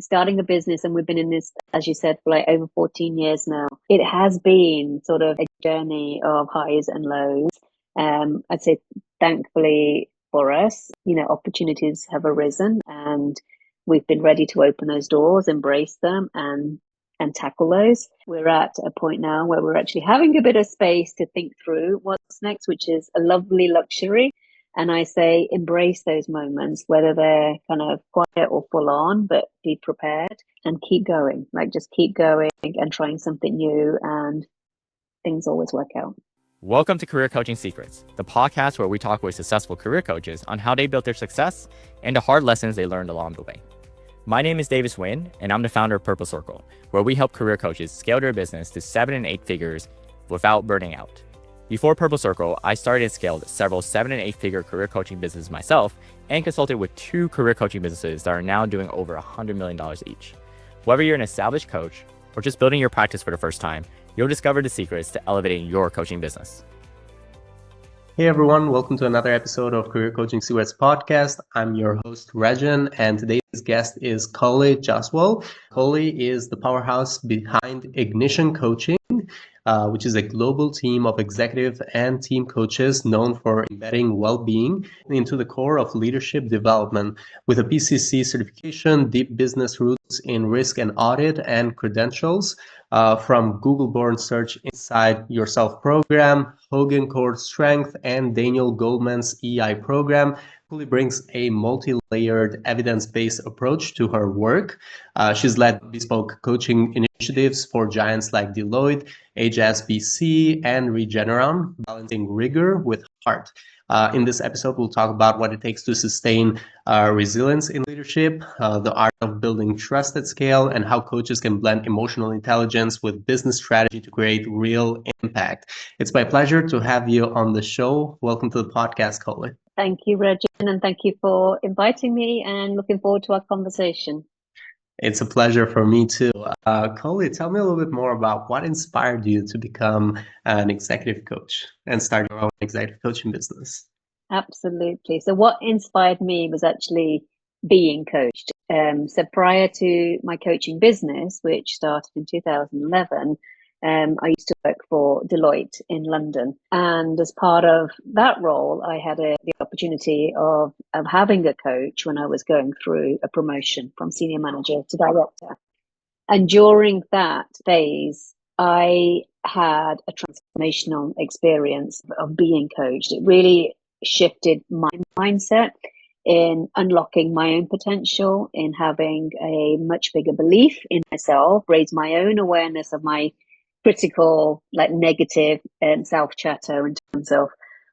starting a business, and we've been in this, as you said, for like over 14 years now. It has been sort of a journey of highs and lows. I'd say thankfully for us, opportunities have arisen, and we've been ready to open those doors, embrace them, and tackle those. We're at a point now where we're actually having a bit of space to think through what's next, which is a lovely luxury. And I say embrace those moments, whether they're kind of quiet or full on, but be prepared and keep going. Like just keep going and trying something new, and things always work out. Welcome to Career Coaching Secrets, the podcast where we talk with successful career coaches on how they built their success and the hard lessons they learned along the way. My name is Davis Nguyen, and I'm the founder of Purple Circle, where we help career coaches scale their business to 7 and 8 figures without burning out. Before Purple Circle, I started and scaled several 7 and 8 figure career coaching businesses myself and consulted with 2 career coaching businesses that are now doing over $100 million each. Whether you're an established coach or just building your practice for the first time, you'll discover the secrets to elevating your coaching business. Hey everyone, welcome to another episode of Career Coaching Secrets podcast. I'm your host, Regin, and today's guest is Kully Jaswal. Kully is the powerhouse behind Ignition Coaching, which is a global team of executive and team coaches known for embedding well-being into the core of leadership development. With a PCC certification, deep business roots in risk and audit, and credentials from Google-born Search Inside Yourself program, Hogan Core Strength, and Daniel Goleman's EI program, Kully brings a multi-layered evidence-based approach to her work. She's led bespoke coaching initiatives for giants like Deloitte, HSBC, and Regeneron, balancing rigor with heart. In this episode, we'll talk about what it takes to sustain resilience in leadership, the art of building trust at scale, and how coaches can blend emotional intelligence with business strategy to create real impact. It's my pleasure to have you on the show. Welcome to the podcast, Kully. Thank you, Regin, and thank you for inviting me, and looking forward to our conversation. It's a pleasure for me too. Kully, tell me a little bit more about what inspired you to become an executive coach and start your own executive coaching business. Absolutely. So what inspired me was actually being coached. So prior to my coaching business, which started in 2011, I used to work for Deloitte in London. And as part of that role, I had the opportunity of having a coach when I was going through a promotion from senior manager to director. And during that phase, I had a transformational experience of being coached. It really shifted my mindset in unlocking my own potential, in having a much bigger belief in myself, raise my own awareness of my critical, like negative self-chatter in terms of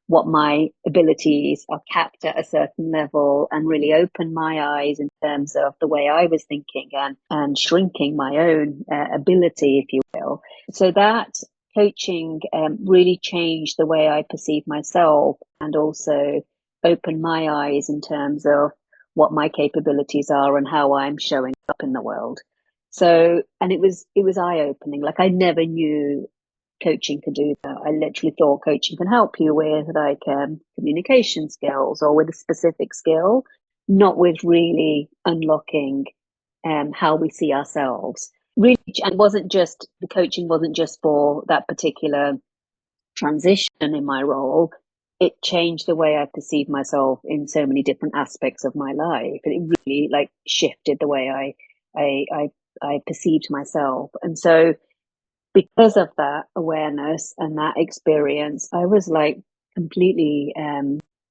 what my abilities are capped at a certain level, and really open my eyes in terms of the way I was thinking, and shrinking my own ability, if you will. So that coaching really changed the way I perceive myself, and also opened my eyes in terms of what my capabilities are and how I'm showing up in the world. So, and it was eye-opening. Like I never knew coaching could do that. I literally thought coaching can help you with like communication skills or with a specific skill, not with really unlocking how we see ourselves. Really, and the coaching wasn't just for that particular transition in my role. It changed the way I perceive myself in so many different aspects of my life. And it really like shifted the way I perceived myself. And so because of that awareness and that experience, I was like completely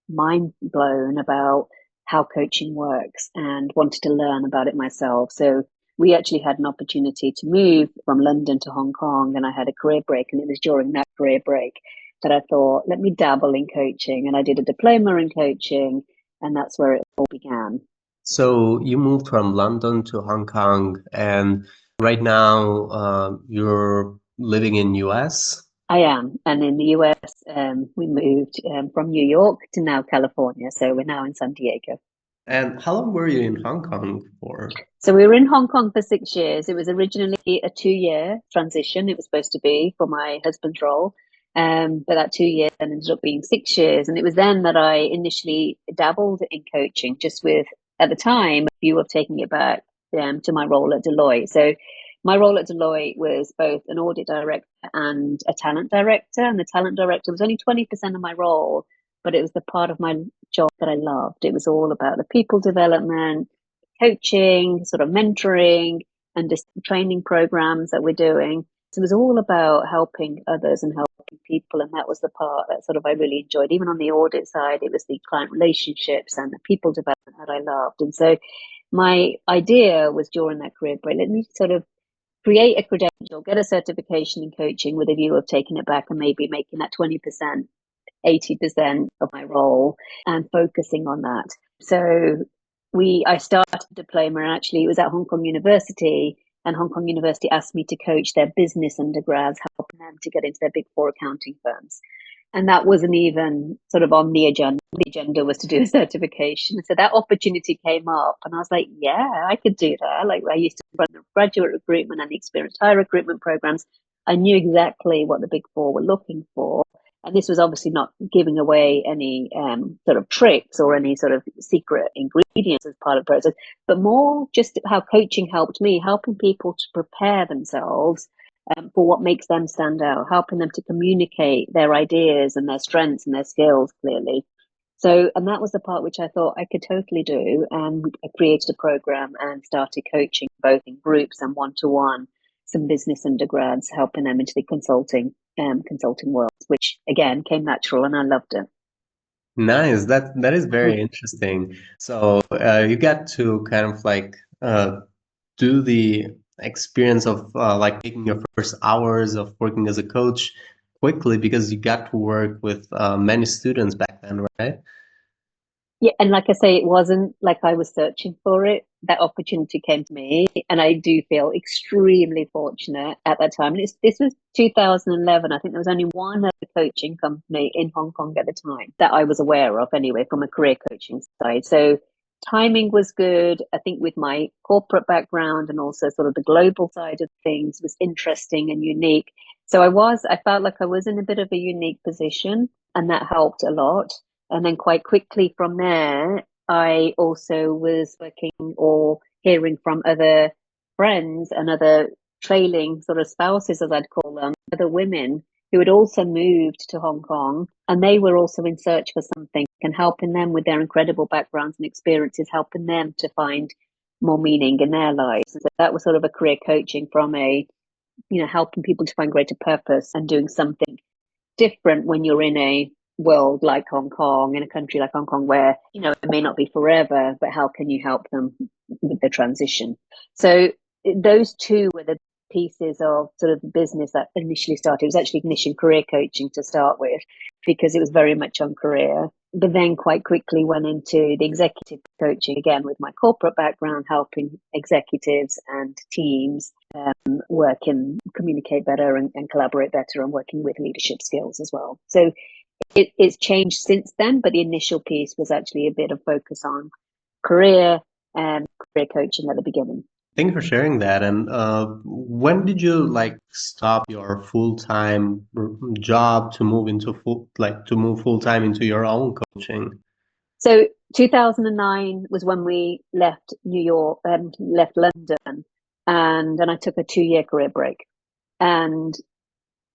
mind blown about how coaching works, and wanted to learn about it myself. So we actually had an opportunity to move from London to Hong Kong, and I had a career break, and it was during that career break that I thought, let me dabble in coaching. And I did a diploma in coaching, and that's where it all began. So you moved from London to Hong Kong, and right now you're living in US? I am. And in the US, we moved from New York to now California. So we're now in San Diego. And how long were you in Hong Kong for? So we were in Hong Kong for 6 years. It was originally a 2-year transition. It was supposed to be for my husband's role. But that 2 years then ended up being 6 years. And it was then that I initially dabbled in coaching, just with, at the time, a view of taking it back to my role at Deloitte. So my role at Deloitte was both an audit director and a talent director. And the talent director was only 20% of my role, but it was the part of my job that I loved. It was all about the people development, coaching, sort of mentoring, and just training programs that we're doing. So it was all about helping others and helping people. And that was the part that sort of I really enjoyed. Even on the audit side, it was the client relationships and the people development that I loved. And so my idea was during that career break, let me sort of create a credential, get a certification in coaching with a view of taking it back and maybe making that 20%, 80% of my role and focusing on that. So I started a diploma, and actually it was at Hong Kong University, and Hong Kong University asked me to coach their business undergrads, helping them to get into their big four accounting firms. And that wasn't even sort of on the agenda. The agenda was to do a certification. So that opportunity came up, and I was like, yeah, I could do that. Like, I used to run the graduate recruitment and the experienced hire recruitment programs. I knew exactly what the big four were looking for. And this was obviously not giving away any sort of tricks or any sort of secret ingredients as part of the process, but more just how coaching helped me, helping people to prepare themselves for what makes them stand out, helping them to communicate their ideas and their strengths and their skills clearly. So, and that was the part which I thought I could totally do. And I created a program and started coaching both in groups and one-to-one some business undergrads, helping them into the consulting world, which again came natural, and I loved it. Nice. That is very interesting. So you got to kind of like do the experience of like taking your first hours of working as a coach quickly because you got to work with many students back then, right? Yeah, and like I say, it wasn't like I was searching for it. That opportunity came to me, and I do feel extremely fortunate at that time. And this was 2011. I think there was only one other coaching company in Hong Kong at the time that I was aware of, anyway, from a career coaching side. So timing was good. I think with my corporate background and also sort of the global side of things was interesting and unique. So I felt like I was in a bit of a unique position, and that helped a lot. And then quite quickly from there, I also was working or hearing from other friends and other trailing sort of spouses, as I'd call them, other women who had also moved to Hong Kong. And they were also in search for something, and helping them with their incredible backgrounds and experiences, helping them to find more meaning in their lives. And so that was sort of a career coaching from helping people to find greater purpose and doing something different when you're in a world like Hong Kong, in a country like Hong Kong, where, it may not be forever, but how can you help them with the transition? So those two were the pieces of sort of the business that initially started. It was actually Ignition Career Coaching to start with, because it was very much on career, but then quite quickly went into the executive coaching, again with my corporate background, helping executives and teams work and communicate better and collaborate better, and working with leadership skills as well. So it's changed since then, but the initial piece was actually a bit of focus on career and career coaching at the beginning. Thank you for sharing that. And when did you like stop your full-time job to move full time into your own coaching? So 2009 was when we left New York and left London, and then I took a 2-year career break. And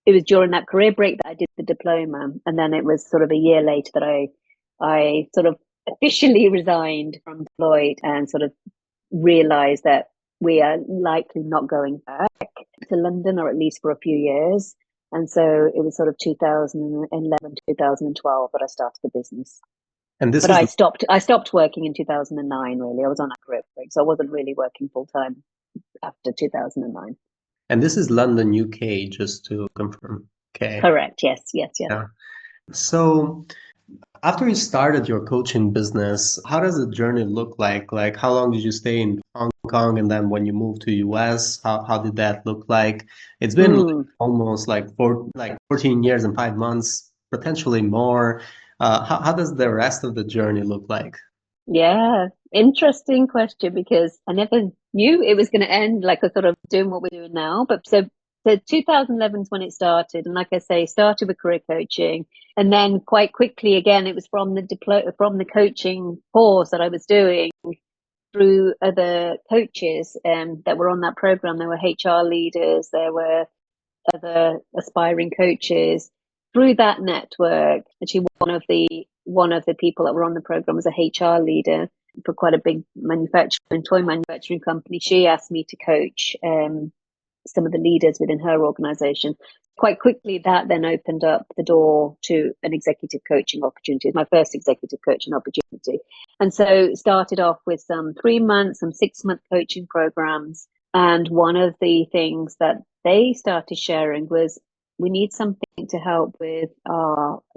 it was during that career break that I did the diploma, and then it was sort of a year later that I sort of officially resigned from Deloitte and sort of realized that we are likely not going back to London, or at least for a few years. And so it was sort of 2011, 2012 that I started the business. And but I stopped working in 2009, really. I was on a career break, so I wasn't really working full time after 2009. And this is London, UK, just to confirm. Okay. Correct. Yes. Yeah. So after you started your coaching business, how does the journey look like? Like, how long did you stay in Hong Kong? And then when you moved to US, how did that look like? It's been almost like 14 years and 5 months, potentially more. How does the rest of the journey look like? Yeah, interesting question, because I never knew it was going to end like a sort of doing what we're doing now. But so 2011 is when it started, and like I say, started with career coaching, and then quite quickly again, it was from the coaching course that I was doing. through other coaches that were on that program. There were HR leaders, there were other aspiring coaches. Through that network, actually one of the people that were on the program was a HR leader for quite a big toy manufacturing company. She asked me to coach some of the leaders within her organization. Quite quickly, that then opened up the door to an executive coaching opportunity, my first executive coaching opportunity. And so started off with some 3-month, some 6-month coaching programs. And one of the things that they started sharing was we need something to help with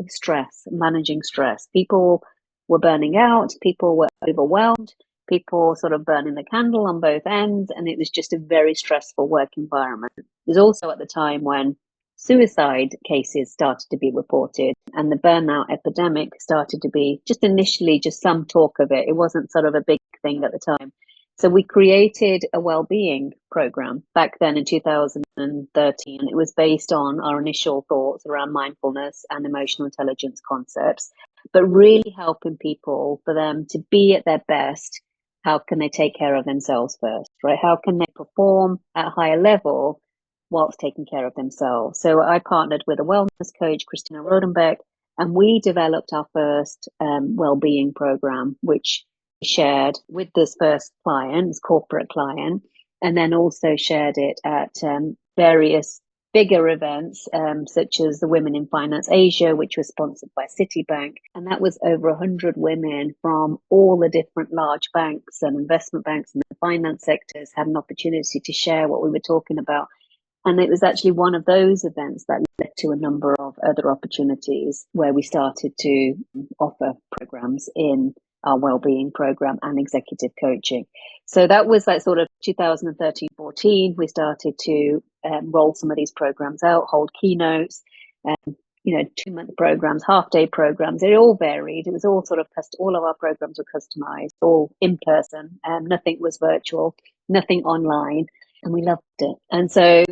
stress, managing stress. People were burning out, people were overwhelmed, people sort of burning the candle on both ends, and it was just a very stressful work environment. It was also at the time when suicide cases started to be reported and the burnout epidemic started to be just initially just some talk of it. It wasn't sort of a big thing at the time. So we created a well-being program back then in 2013. It was based on our initial thoughts around mindfulness and emotional intelligence concepts, but really helping people for them to be at their best. How can they take care of themselves first, right? How can they perform at a higher level whilst taking care of themselves? So I partnered with a wellness coach, Christina Rodenbeck, and we developed our first well-being program, which shared with this first client, this corporate client, and then also shared it at various bigger events, such as the Women in Finance Asia, which was sponsored by Citibank. And that was over 100 women from all the different large banks and investment banks and the finance sectors had an opportunity to share what we were talking about. And it was actually one of those events that led to a number of other opportunities where we started to offer programs in our wellbeing program and executive coaching. So that was like sort of 2013-14. We started to roll some of these programs out, hold keynotes, 2-month programs, half-day programs. It all varied. It was all sort of all of our programs were customized, all in person. Nothing was virtual, nothing online, and we loved it. And so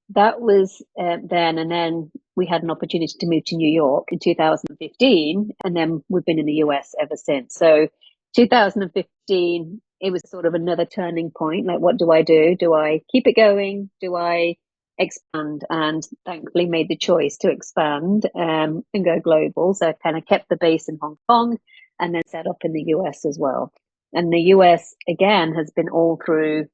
that was then. And then we had an opportunity to move to New York in 2015, and then we've been in the US ever since. So 2015, it was sort of another turning point. Like, what do I do? Do I keep it going? Do I expand? And thankfully made the choice to expand and go global. So I kind of kept the base in Hong Kong and then set up in the US as well. And the US, again, has been all through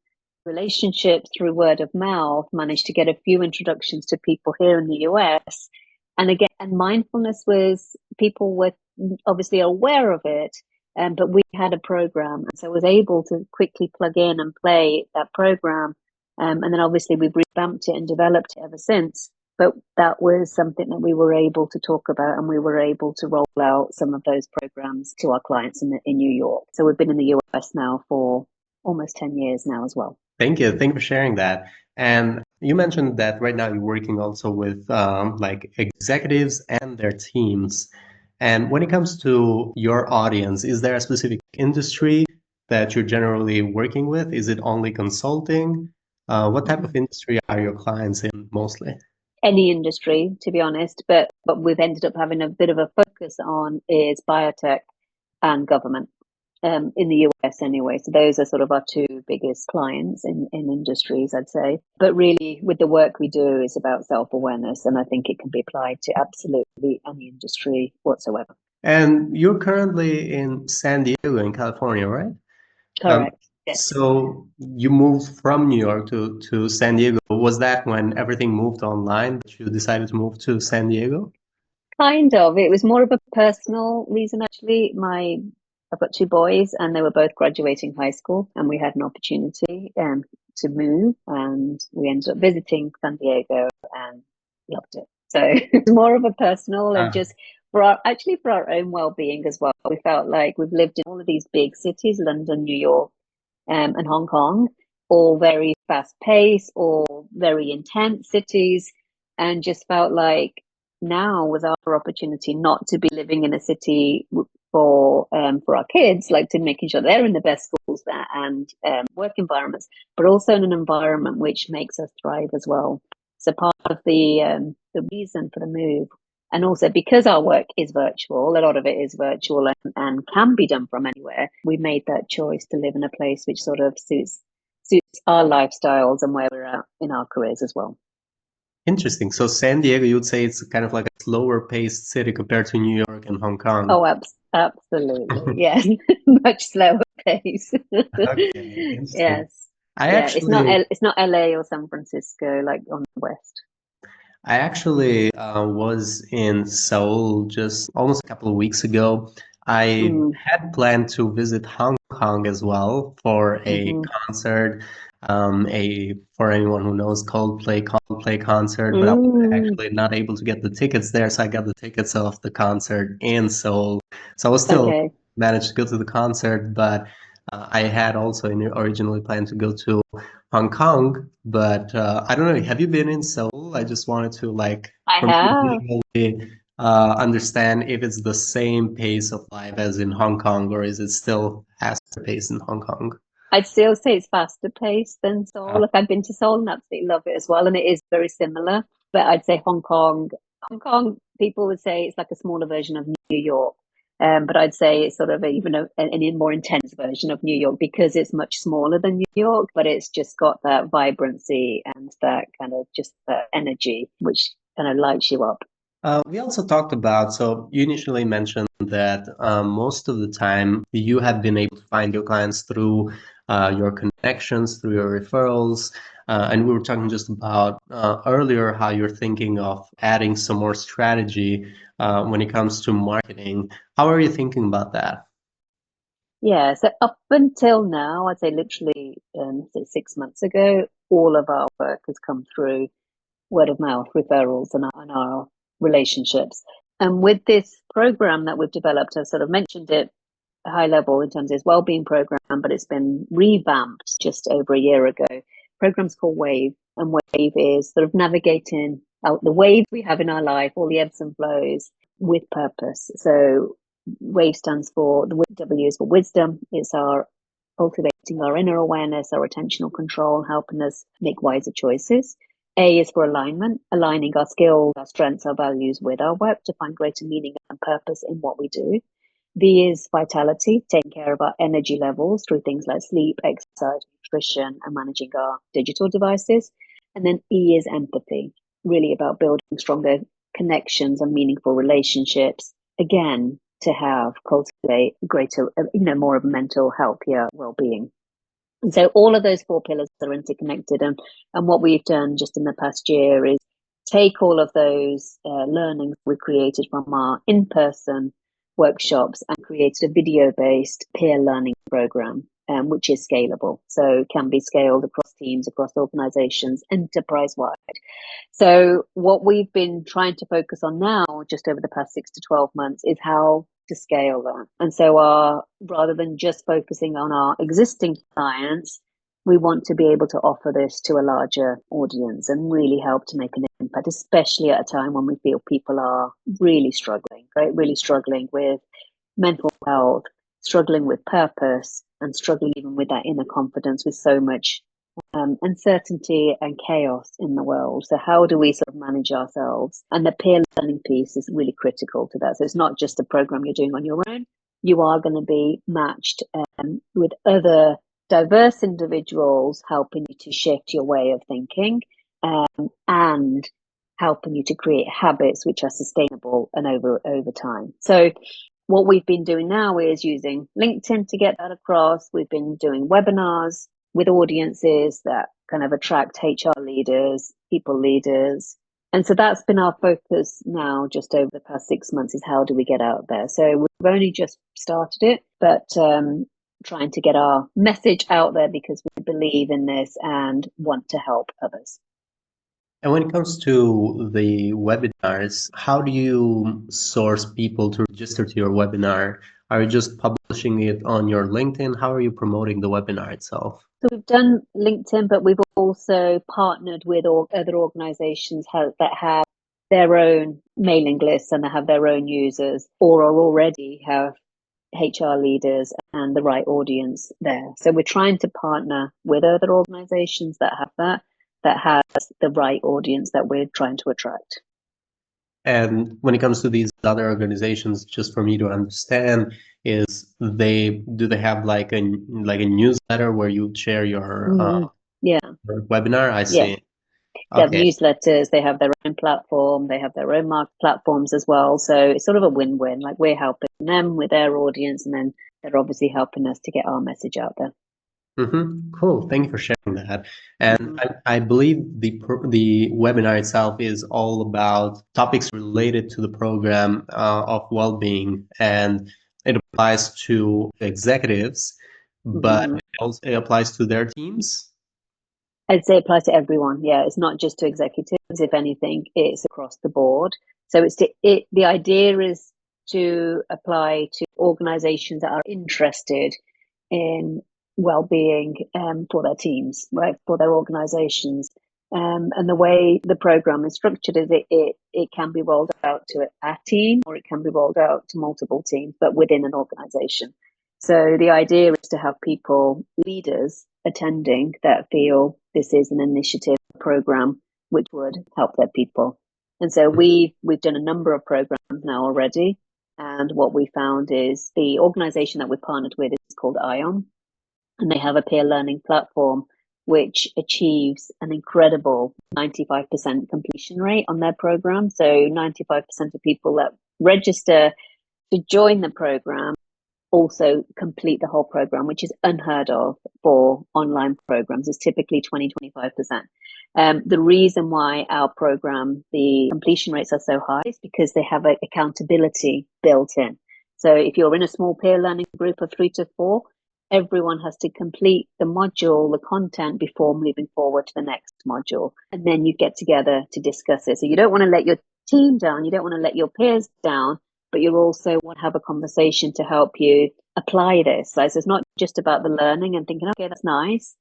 relationships, through word of mouth, managed to get a few introductions to people here in the US. And again, and mindfulness was, people were obviously aware of it, but we had a program. And so I was able to quickly plug in and play that program. And then obviously we've revamped it and developed it ever since. But that was something that we were able to talk about, and we were able to roll out some of those programs to our clients in New York. So we've been in the US now for almost 10 years now as well. Thank you. Thank you for sharing that. And you mentioned that right now you're working also with like executives and their teams. And when it comes to your audience, is there a specific industry that you're generally working with? Is it only consulting? What type of industry are your clients in mostly? Any industry, to be honest, but we've ended up having a bit of a focus on is biotech and government. In the US anyway. So those are sort of our two biggest clients in industries, I'd say. But really, with the work we do, is about self-awareness. And I think it can be applied to absolutely any industry whatsoever. And you're currently in San Diego in California, right? Correct. Yes. So you moved from New York to San Diego. Was that when everything moved online that you decided to move to San Diego? Kind of. It was more of a personal reason, actually. I've got 2 boys, and they were both graduating high school, and we had an opportunity to move, and we ended up visiting San Diego and loved it. So it's more of a personal and just for our own well-being as well. We felt like we've lived in all of these big cities, London, New York, and Hong Kong, all very fast-paced, all very intense cities, and just felt like now was our opportunity not to be living in a city for our kids, like to making sure they're in the best schools there and work environments, but also in an environment which makes us thrive as well. So part of the reason for the move And also because our work is virtual, a lot of it is virtual and can be done from anywhere, we made that choice to live in a place which sort of suits our lifestyles and where we're at in our careers as well. Interesting. So San Diego, you'd say it's kind of like a slower paced city compared to New York and Hong Kong. Oh, absolutely. Yes. Much slower pace. Okay, interesting. Yes. I Yeah. actually, It's not LA or San Francisco like on the west. I actually was in Seoul just almost a couple of weeks ago. I Mm, had planned to visit Hong Kong as well for a hmm concert, for anyone who knows Coldplay concert, but I was mm, actually not able to get the tickets there, so I got the tickets of the concert in Seoul. So I was still okay. managed to go to the concert, but I had also originally planned to go to Hong Kong, but I don't know. Have you been in Seoul? I just wanted to like I for me to have. visually understand if it's the same pace of life as in Hong Kong, or is it still faster pace in Hong Kong? I'd still say it's faster paced than Seoul. Uh, Like I've been to Seoul and absolutely love it as well, and it is very similar. But I'd say Hong Kong, people would say it's like a smaller version of New York. But I'd say it's sort of an more intense version of New York because it's much smaller than New York, but it's just got that vibrancy and that kind of just that energy, which kind of lights you up. We also talked about, so you initially mentioned that most of the time you have been able to find your clients through your connections, through your referrals. And we were talking just about earlier how you're thinking of adding some more strategy when it comes to marketing. How are you thinking about that? Yeah, so up until now, I'd say literally say 6 months ago, all of our work has come through word of mouth referrals and our relationships. And with this program that we've developed, I sort of mentioned it high level in terms of its well-being program, but it's been revamped just over a year ago. Program's called Wave, and Wave is sort of navigating out the waves we have in our life, all the ebbs and flows with purpose. So Wave stands for the W is for wisdom. It's our cultivating our inner awareness, our attentional control, helping us make wiser choices. A is for alignment, aligning our skills, our strengths, our values with our work to find greater meaning and purpose in what we do. V is vitality, taking care of our energy levels through things like sleep, exercise, nutrition, and managing our digital devices. And then E is empathy, really about building stronger connections and meaningful relationships. Again, to have cultivate greater, more of mental, healthier well-being. And so all of those four pillars are interconnected. And what we've done just in the past year is take all of those learnings we created from our in-person workshops and created a video-based peer learning program, which is scalable. So it can be scaled across teams, across organizations, enterprise-wide. So what we've been trying to focus on now, just over the past 6 to 12 months, is how to scale that. And so rather than just focusing on our existing clients, we want to be able to offer this to a larger audience and really help to make an impact, especially at a time when we feel people are really struggling, right? Really struggling with mental health, struggling with purpose, and struggling even with that inner confidence with so much uncertainty and chaos in the world. So how do we sort of manage ourselves? And the peer learning piece is really critical to that. So it's not just a program you're doing on your own. You are going to be matched with other diverse individuals helping you to shift your way of thinking and helping you to create habits which are sustainable and over time. So what we've been doing now is using LinkedIn to get that across. We've been doing webinars with audiences that kind of attract HR leaders, people leaders. And so that's been our focus now just over the past 6 months is how do we get out there? So we've only just started it, but trying to get our message out there because we believe in this and want to help others. And when it comes to the webinars, how do you source people to register to your webinar? Are you just publishing it on your LinkedIn? How are you promoting the webinar itself? So we've done LinkedIn, but we've also partnered with other organizations that have their own mailing lists and they have their own users or already have HR leaders and the right audience there. So we're trying to partner with other organizations that have the right audience that we're trying to attract. And when it comes to these other organizations, just for me to understand, do they have like a newsletter where you share Yeah, your webinar? I yeah. see. They have Okay. newsletters, they have their own platform, they have their own market platforms as well. So it's sort of a win-win. Like we're helping them with their audience, and then they're obviously helping us to get our message out there. Cool. Thank you for sharing that. And Mhm. I believe the webinar itself is all about topics related to the program of well-being, and it applies to executives, but Mhm. it applies to their teams. I'd say it applies to everyone. Yeah, it's not just to executives. If anything, it's across the board. So the idea is to apply to organizations that are interested in well-being for their teams, right, for their organizations. And the way the program is structured is it can be rolled out to a team, or it can be rolled out to multiple teams, but within an organization. So the idea is to have people, leaders attending, that feel this is an initiative program which would help their people. And so we've done a number of programs now already. And what we found is the organization that we partnered with is called ION, and they have a peer learning platform which achieves an incredible 95% completion rate on their program. So 95% of people that register to join the program also complete the whole program, which is unheard of for online programs. It's typically 20-25%. The reason why our program, the completion rates are so high, is because they have accountability built in. So if you're in a small peer learning group of 3 to 4, everyone has to complete the module, the content, before moving forward to the next module. And then you get together to discuss it. So you don't want to let your team down, you don't want to let your peers down, but you also want to have a conversation to help you apply this. So it's not just about the learning and thinking, okay, that's nice,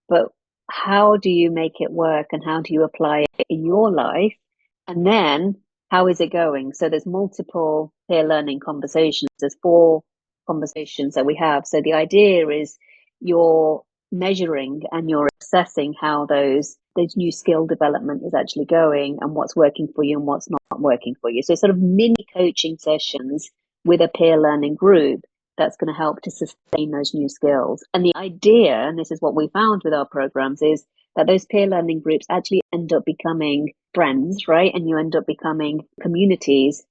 but how do you make it work, and how do you apply it in your life? And then how is it going? So there's multiple peer learning conversations. There's 4 conversations that we have. So the idea is you're measuring and you're assessing how those new skill development is actually going, and what's working for you and what's not working for you. So sort of mini coaching sessions with a peer learning group that's going to help to sustain those new skills. And the idea, and this is what we found with our programs, is that those peer learning groups actually end up becoming friends, right? And you end up becoming communities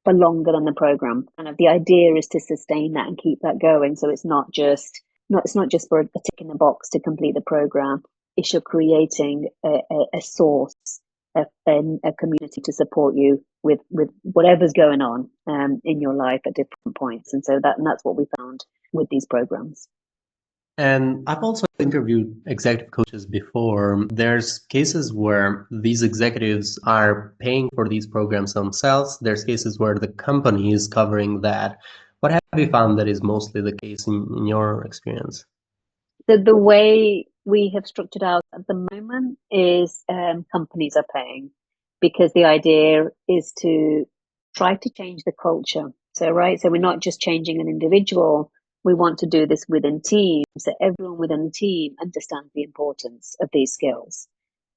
for longer than the program. And the idea is to sustain that and keep that going. So it's not just for a tick in the box to complete the program. It's you're creating a source, a community to support you with whatever's going on in your life at different points. And so that's what we found with these programs. And I've also interviewed executive coaches before. There's cases where these executives are paying for these programs themselves. There's cases where the company is covering that. What have you found that is mostly the case in your experience? The way we have structured out at the moment is companies are paying, because the idea is to try to change the culture. So we're not just changing an individual. We want to do this within teams, so everyone within the team understands the importance of these skills,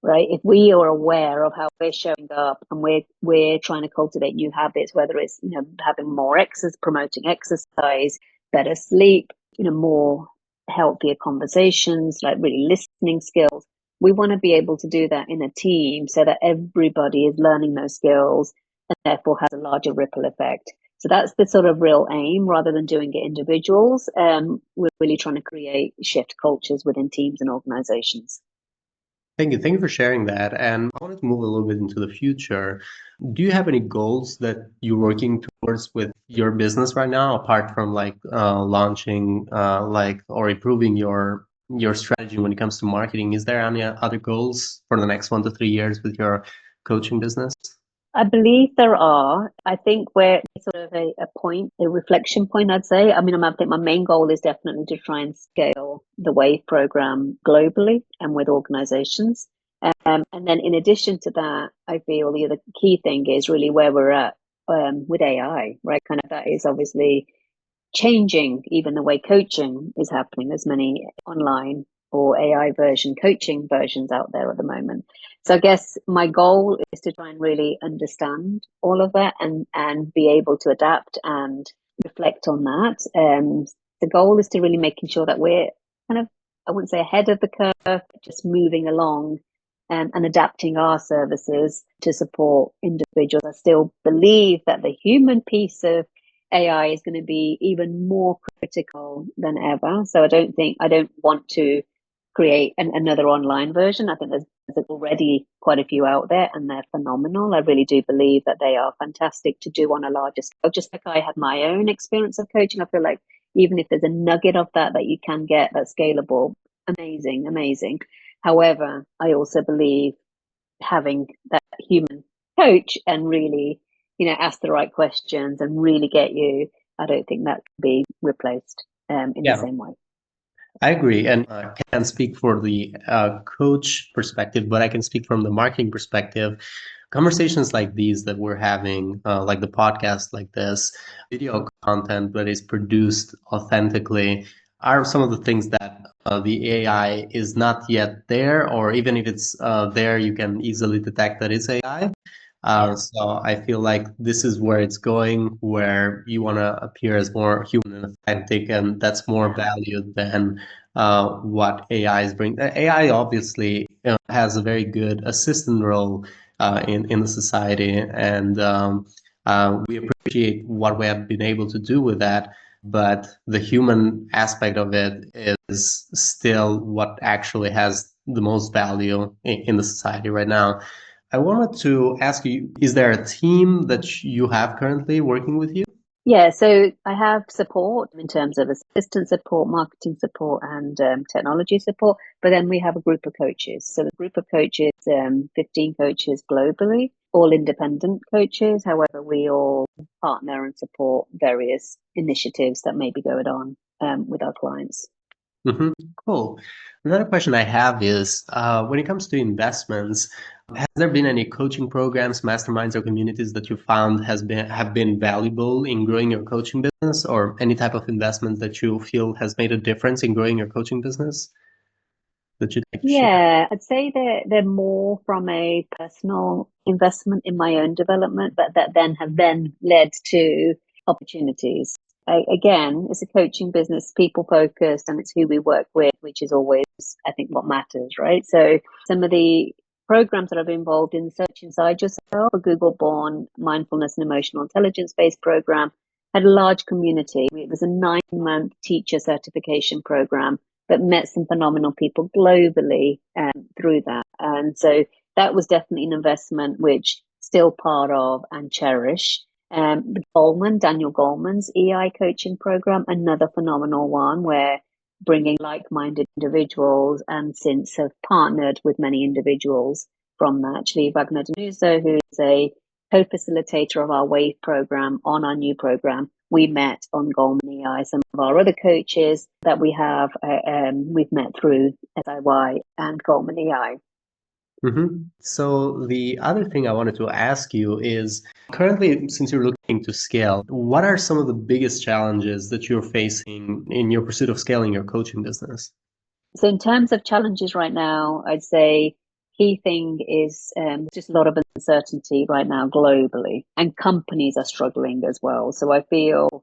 right? If we are aware of how we're showing up, and we're trying to cultivate new habits, whether it's having more exercise, promoting exercise, better sleep, more healthier conversations, like really listening skills. We want to be able to do that in a team so that everybody is learning those skills, and therefore has a larger ripple effect. So that's the sort of real aim, rather than doing it individuals. We're really trying to create shift cultures within teams and organizations. Thank you. Thank you for sharing that. And I wanted to move a little bit into the future. Do you have any goals that you're working towards with your business right now, apart from launching or improving your strategy when it comes to marketing? Is there any other goals for the next 1 to 3 years with your coaching business? I believe there are. I think we're sort of a reflection point, I'd say. I mean, I think my main goal is definitely to try and scale the WAVE program globally and with organizations. And then in addition to that, I feel the other key thing is really where we're at with AI, right? Kind of that is obviously changing even the way coaching is happening. There's many online or AI coaching versions out there at the moment. So I guess my goal is to try and really understand all of that and be able to adapt and reflect on that. The goal is to really making sure that we're kind of, I wouldn't say ahead of the curve, but just moving along and adapting our services to support individuals. I still believe that the human piece of AI is going to be even more critical than ever. So I don't want to create another online version. I think there's already quite a few out there and they're phenomenal. I really do believe that they are fantastic to do on a larger scale. Just like I had my own experience of coaching, I feel like even if there's a nugget of that you can get that's scalable, amazing, amazing. However, I also believe having that human coach and really, ask the right questions and really get you, I don't think that can be replaced in the same way. I agree, and I can't speak for the coach perspective, but I can speak from the marketing perspective. Conversations like these that we're having, like the podcast like this, video content that is produced authentically, are some of the things that the AI is not yet there, or even if it's there, you can easily detect that it's AI. So I feel like this is where it's going, where you want to appear as more human and authentic, and that's more valued than what AI is bringing. AI obviously has a very good assistant role in the society, and we appreciate what we have been able to do with that. But the human aspect of it is still what actually has the most value in the society right now. I wanted to ask you, is there a team that you have currently working with you? Yeah, so I have support in terms of assistant support, marketing support, and technology support. But then we have a group of coaches. So the group of coaches, 15 coaches globally, all independent coaches. However, we all partner and support various initiatives that may be going on with our clients. Mm-hmm. Cool. Another question I have is, when it comes to investments, has there been any coaching programs, masterminds, or communities that you found have been valuable in growing your coaching business, or any type of investment that you feel has made a difference in growing your coaching business that you'd like to share? Yeah, I'd say they're more from a personal investment in my own development, but that then have led to opportunities. Again, it's a coaching business, people focused, and it's who we work with, which is always, I think, what matters, right? So some of the programs that I've been involved in, Search Inside Yourself, a Google-born mindfulness and emotional intelligence-based program, had a large community. It was a 9-month teacher certification program but met some phenomenal people globally through that. And so that was definitely an investment which still part of and cherish. Daniel Goleman's EI coaching program, another phenomenal one where bringing like-minded individuals and since have partnered with many individuals from that. Actually, Wagner Danuso, who is a co-facilitator of our WAVE program on our new program, we met on Goldman EI. Some of our other coaches that we have, we've met through SIY and Goldman EI. Mm-hmm. So the other thing I wanted to ask you is, currently, since you're looking to scale, what are some of the biggest challenges that you're facing in your pursuit of scaling your coaching business? So in terms of challenges right now, I'd say key thing is just a lot of uncertainty right now globally, and companies are struggling as well. So I feel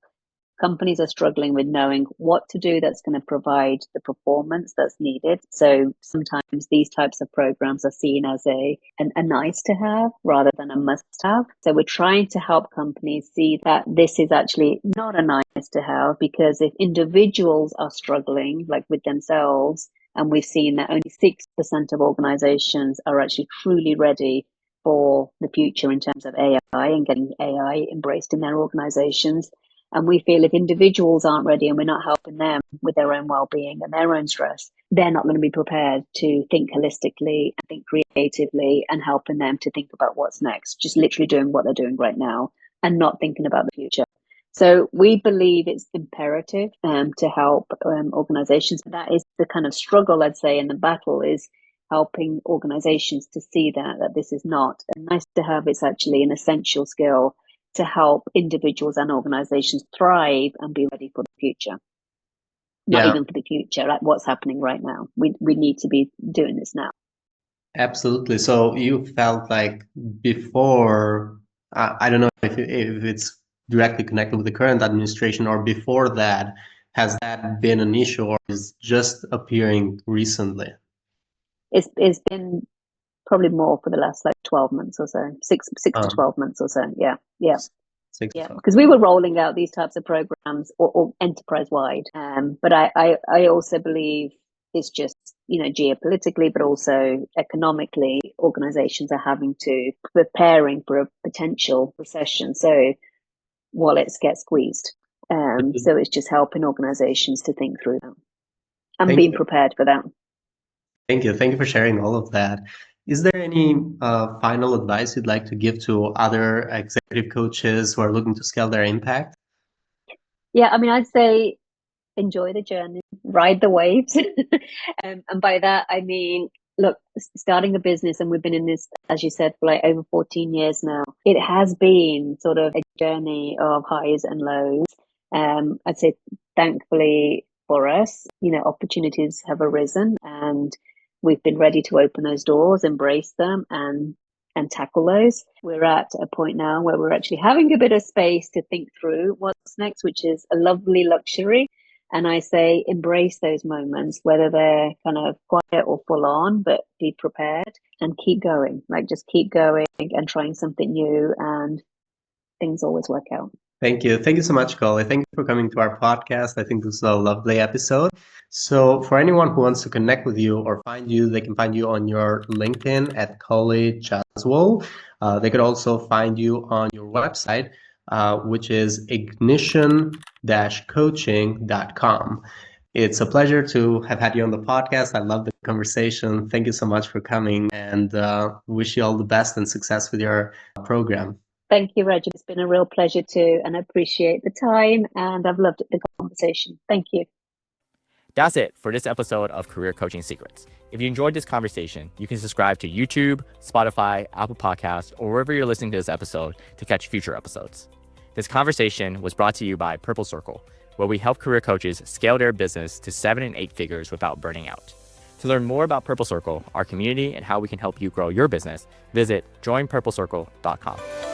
companies are struggling with knowing what to do that's going to provide the performance that's needed. So sometimes these types of programs are seen as a nice to have rather than a must have. So we're trying to help companies see that this is actually not a nice to have, because if individuals are struggling like with themselves, and we've seen that only 6% of organizations are actually truly ready for the future in terms of AI and getting AI embraced in their organizations. And we feel if individuals aren't ready and we're not helping them with their own well-being and their own stress, they're not going to be prepared to think holistically and think creatively and helping them to think about what's next, just literally doing what they're doing right now and not thinking about the future. So we believe it's imperative to help organizations. That is the kind of struggle, I'd say, in the battle, is helping organizations to see that this is not a nice to have, it's actually an essential skill to help individuals and organizations thrive and be ready for the future. not Yeah, even for the future, like what's happening right now. We need to be doing this now. absolutely. So you felt like before, I don't know if it's directly connected with the current administration or before that, has that been an issue or is just appearing recently? It's been probably more for the last like 12 months or so, six to Um, 12 months or so. Yeah, yeah. six to Yeah, 12. because we were rolling out these types of programs or enterprise wide. But I also believe it's just, geopolitically, but also economically, organizations are having to preparing for a potential recession. So wallets get squeezed. So it's just helping organizations to think through that and Thank being you. prepared for that. Thank you. Thank you for sharing all of that. Is there any final advice you'd like to give to other executive coaches who are looking to scale their impact? Yeah, I mean, I'd say enjoy the journey, ride the waves. And by that, I mean, look, starting a business, and we've been in this, as you said, for like over 14 years now. It has been sort of a journey of highs and lows. I'd say, thankfully for us, opportunities have arisen, and we've been ready to open those doors, embrace them, and tackle those. We're at a point now where we're actually having a bit of space to think through what's next, which is a lovely luxury. And I say embrace those moments, whether they're kind of quiet or full on, but be prepared and keep going. Like just keep going and trying something new, and things always work out. Thank you. Thank you so much, Kully. Thank you for coming to our podcast. I think this is a lovely episode. So for anyone who wants to connect with you or find you, they can find you on your LinkedIn at Kully Jaswal. They could also find you on your website, which is ignition-coaching.com. It's a pleasure to have had you on the podcast. I love the conversation. Thank you so much for coming, and wish you all the best and success with your program. Thank you, Reggie. It's been a real pleasure too, and I appreciate the time, and I've loved the conversation. Thank you. That's it for this episode of Career Coaching Secrets. If you enjoyed this conversation, you can subscribe to YouTube, Spotify, Apple Podcasts, or wherever you're listening to this episode to catch future episodes. This conversation was brought to you by Purple Circle, where we help career coaches scale their business to 7 and 8 figures without burning out. To learn more about Purple Circle, our community, and how we can help you grow your business, visit joinpurplecircle.com.